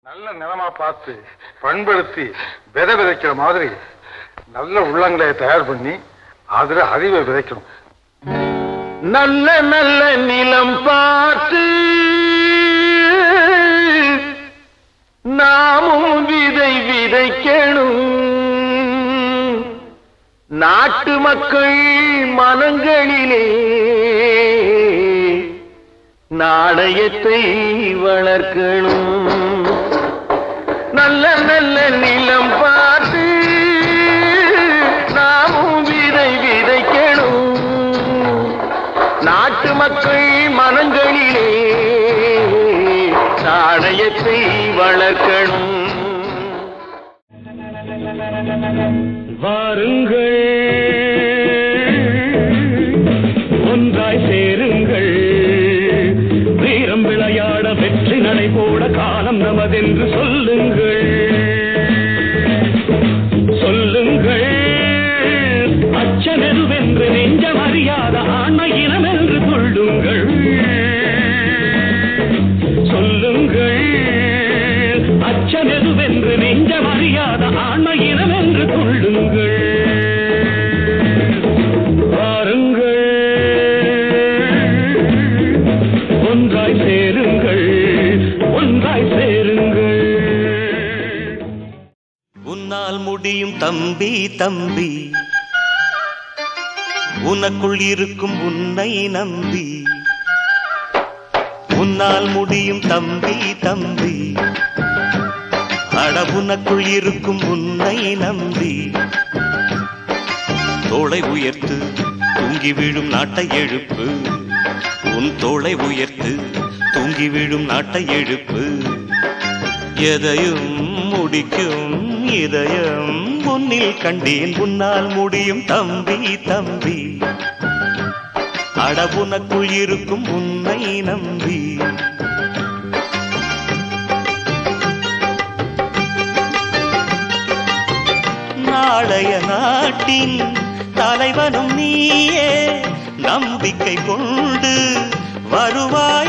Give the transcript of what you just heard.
நல்ல நிலமா பார்த்து பண்படுத்தி விதை விதைக்கிற மாதிரி நல்ல உள்ளங்களை தயார் பண்ணி அதுல அறிவை விதைக்கணும். நல்ல நல்ல நிலம் பார்த்து நாமும் விதை விதைக்கணும். நாட்டு மக்கள் மனங்களிலே நாணயத்தை வளர்க்கணும். நல்ல நல்ல நிலம் பார்த்து நாமும் விதை விதைக்கணும். நாட்டு மக்கள் மனங்களிலே நாணயத்தை வளர்க்கணும். வாருங்கள், ஒன்றாய் சேருங்கள், வீரம் விளையாட வெற்றி நடை போட காலம் நமதென்று சொல்லுங்கள். சொல்லுங்கள், அச்சமெதுவென்று நெஞ்சம் அறியாத ஆண்மை இனம் என்று கொள்ளுங்கள். சொல்லுங்கள், அச்சமெதுவென்று நெஞ்சம் அறியாத ஆண்மை இனம் என்று கொள்ளுங்கள். வாருங்கள், ஒன்றாய் சேருங்கள், ஒன்றாய் சேருங்கள். உன்னால் முடியும் தம்பி தம்பி, உனக்குள் இருக்கும் உன்னை நம்பி. உன்னால் முடியும் தம்பி தம்பி, அட உனக்குள் இருக்கும் உன்னை நம்பி. தோளை உயர்த்து தூங்கி விழும் நாட்டை எழுப்பு, உன் தோளை உயர்த்து தூங்கி விழும் நாட்டை எழுப்பு. எதையும் முடிக்கும் இதயம் முன்னில் கண்டேன், உன்னால் முடியும் தம்பி தம்பி, அட உனக்குள் இருக்கும் உன்னை நம்பி. நாளைய நாட்டின் தலைவனும் நீயே, நம்பிக்கை கொண்டு வருவாய்